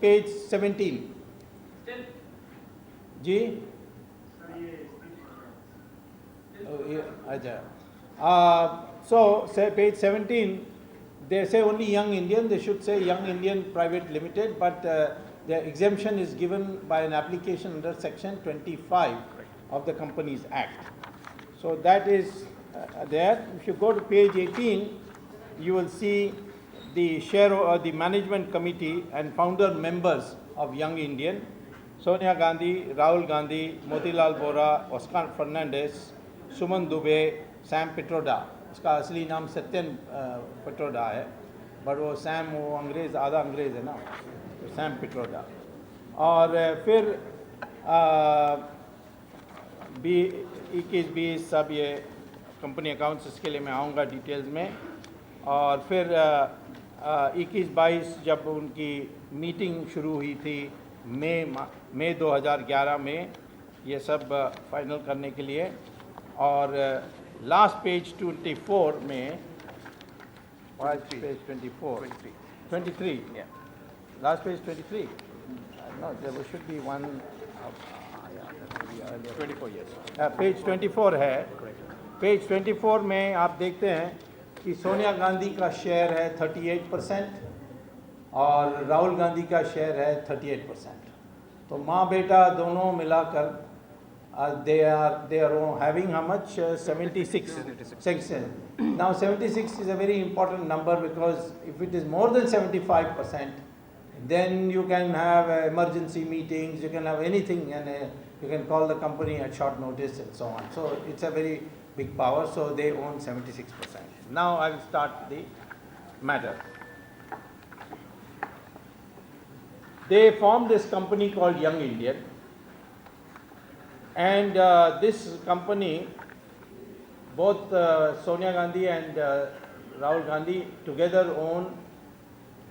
page 17. Ji? So, say page 17, they say only Young Indian, they should say Young Indian Private Limited, but the exemption is given by an application under section 25 of the Companies Act. So that is there. If you go to page 18, you will see the the management committee and founder members of Young Indian: Sonia Gandhi, Rahul Gandhi, Motilal Vora, Oscar Fernandez, Suman Dubey, Sam Petroda. उसका असली नाम सत्यन पेट्रोडा है, but वो Sam वो अंग्रेज़ आधा अंग्रेज़ है ना, तो सैम पेट्रोडा. और फिर 21-20 सब ये कंपनी अकाउंट्स, इसके लिए मैं आऊँगा डिटेल्स में. और फिर 21-22 जब उनकी मीटिंग शुरू हुई थी मई 2011 में, ये सब फाइनल करने के लिए. और लास्ट पेज 24 में, page 23, yeah. Last page 23. No, there should be one. 24 years. Page 24 है. पेज 24 में आप देखते हैं कि सोनिया गांधी का शेयर है 38% और राहुल गांधी का शेयर है 38%. तो माँ बेटा दोनों मिलाकर they are having how much? 76. Now 76 is a very important number, because if it is more than 75%, then you can have emergency meetings, you can have anything, and you can call the company at short notice and so on. So it's a very big power, so they own 76%. Now I will start the matter. They formed this company called Young Indian, and this company, both Sonia Gandhi and Rahul Gandhi together own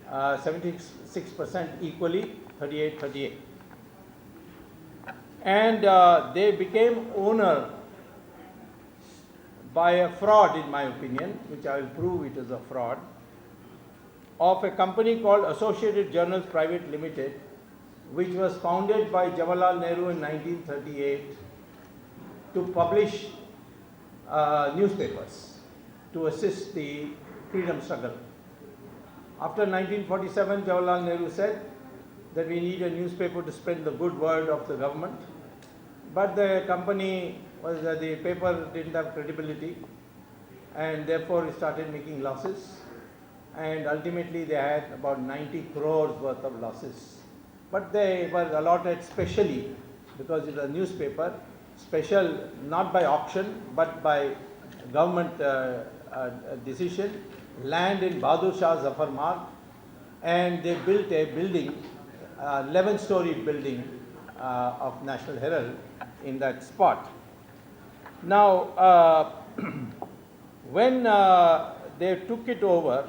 76% equally, 38. And they became owner by a fraud, in my opinion, which I will prove it is a fraud, of a company called Associated Journals Private Limited, which was founded by Jawaharlal Nehru in 1938 to publish newspapers to assist the freedom struggle. After 1947, Jawaharlal Nehru said that we need a newspaper to spread the good word of the government, but the company was the paper didn't have credibility, and therefore it started making losses, and ultimately they had about 90 crores worth of losses. But they were allotted specially, because it was a newspaper, special not by auction but by government decision, land in Bahadur Shah Zafar Marg, and they built a building, 11-story building of National Herald in that spot. Now, when they took it over,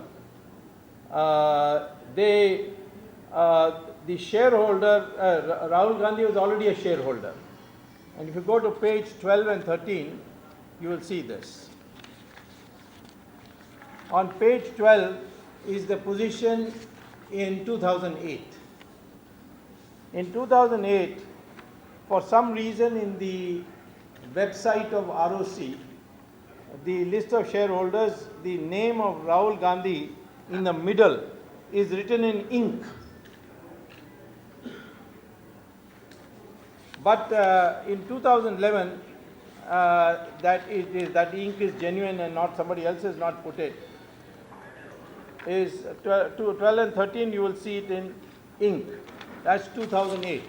the shareholder, Rahul Gandhi was already a shareholder. And if you go to page 12 and 13, you will see this. On page 12 is the position in 2008. In 2008, for some reason in the website of ROC, the list of shareholders, the name of Rahul Gandhi in the middle is written in ink. But in 2011, that ink is genuine and not somebody else has not put it. Is 12 and 13, you will see it in ink. That's 2008.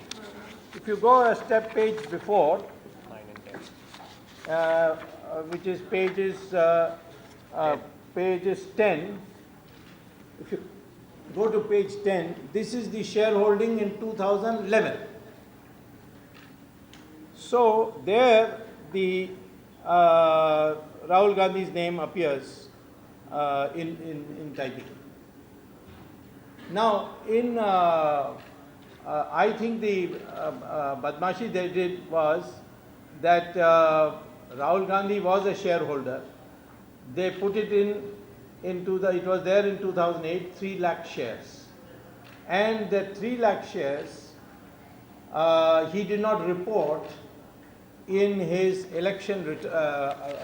If you go a step page before, 9 and 10, which is pages 10. If you go to page 10, this is the shareholding in 2011. So there the Rahul Gandhi's name appears in typing. Now in I think the badmashi they did was that Rahul Gandhi was a shareholder. They put it it was there in 2008, 3 lakh shares. and the 3 lakh shares he did not report in his election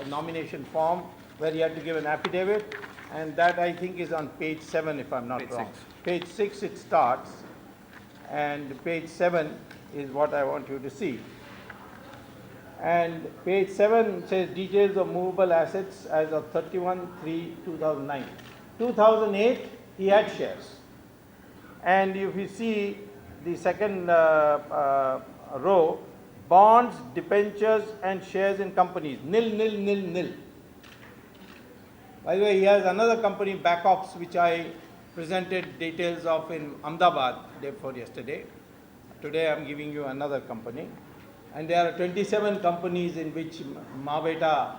nomination form, where he had to give an affidavit, and that I think is on page 7 if I'm not wrong. Page 6 it starts, and page 7 is what I want you to see. And page 7 says details of movable assets as of 31/3/2009. 2008 he had shares, and if you see the second row, bonds, debentures and shares in companies, nil, nil, nil, nil. By the way, he has another company, Backops, which I presented details of in Ahmedabad day before yesterday. Today I am giving you another company. And there are 27 companies in which Ma-Beta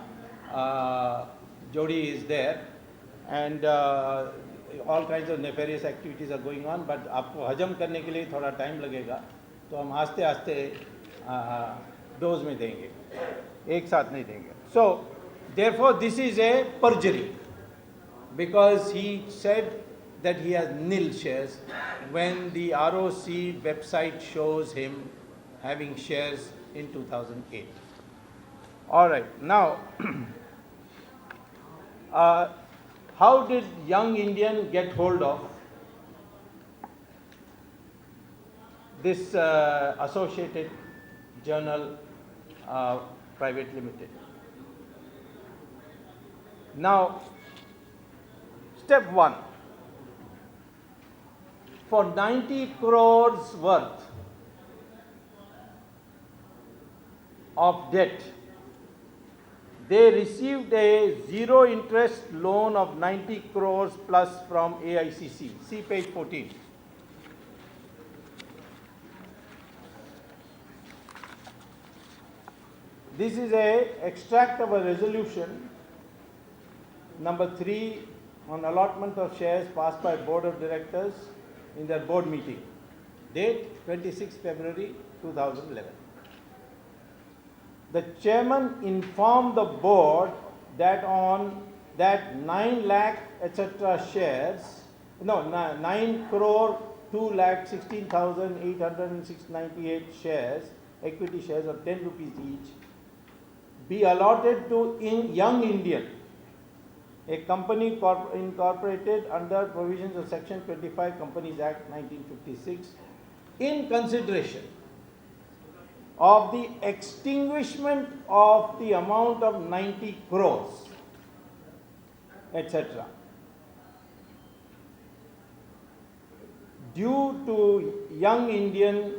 Jodi is there, and all kinds of nefarious activities are going on, but आपको हजम करने के लिए थोड़ा time लगेगा, तो हम आस्ते आस्ते डोज में देंगे, एक साथ नहीं देंगे. So, therefore, this is a perjury, because he said that he has nil shares when the ROC website shows him having shares in 2008. All right, now, how did young Indian get hold of this Associated Journal Private Limited? Now, step 1, for 90 crores worth of debt, they received a zero interest loan of 90 crores plus from AICC. See page 14. This is a extract of a resolution number 3 on allotment of shares passed by board of directors in their board meeting. Date 26 February 2011. The chairman informed the board that on that 9 lakh etc. shares, no, 9 crore 2 lakh 16,898 shares, equity shares of 10 rupees each, be allotted to Young Indian, a company incorporated under provisions of Section 25 Companies Act 1956, in consideration of the extinguishment of the amount of 90 crores, etc. due to Young Indian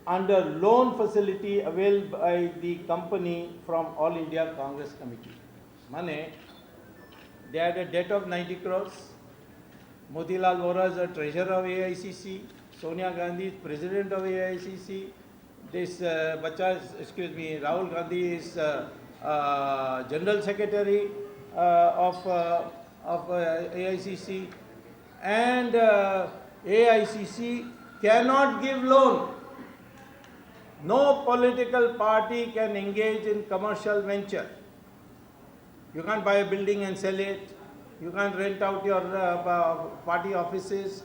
under loan facility availed by the company from All India Congress Committee. Mane, they had a debt of 90 crores. Motilal Vora is a treasurer of AICC. Sonia Gandhi is president of AICC. This Rahul Gandhi is general secretary of AICC, and AICC cannot give loan. No political party can engage in commercial venture. You can't buy a building and sell it. You can't rent out your party offices.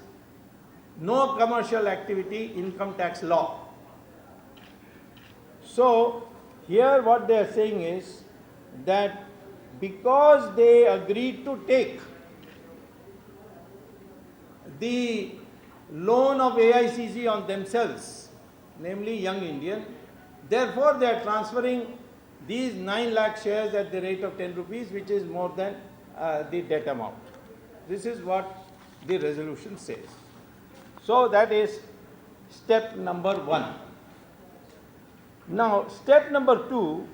No commercial activity, income tax law. So, here what they are saying is that because they agreed to take the loan of AICC on themselves, namely Young Indian, therefore they are transferring these 9 lakh shares at the rate of 10 rupees, which is more than the debt amount. This is what the resolution says. So that is step number 1. Now, step number 2,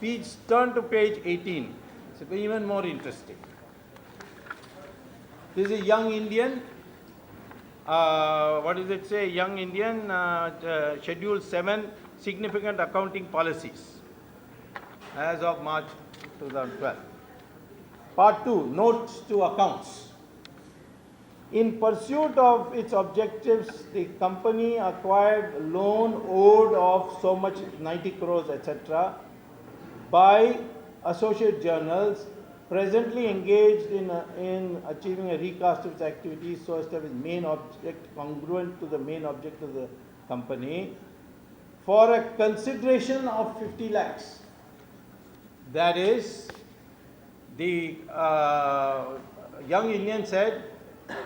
please turn to page 18. It's even more interesting. This is Young Indian. What does it say? Young Indian, Schedule 7, Significant Accounting Policies, as of March 2012. Part 2, Notes to Accounts. In pursuit of its objectives, the company acquired loan owed of so much 90 crores, etc. by associate journals presently engaged in achieving a recast of its activities so as to have its main object congruent to the main object of the company for a consideration of 50 lakhs. That is, the young Indian said,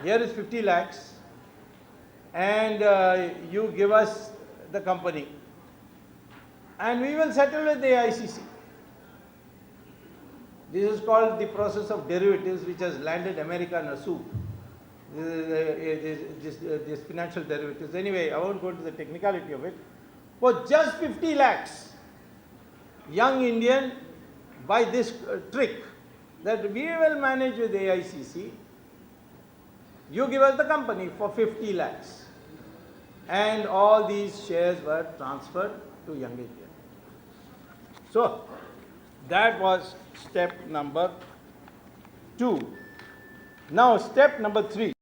here is 50 lakhs and you give us the company and we will settle with the AICC. This is called the process of derivatives, which has landed America in a soup. This financial derivatives. Anyway, I won't go into the technicality of it. For just 50 lakhs, young Indian, by this trick, that we will manage with AICC, you give us the company for 50 lakhs. And all these shares were transferred to young India. So, that was step number 2. Now, step number 3.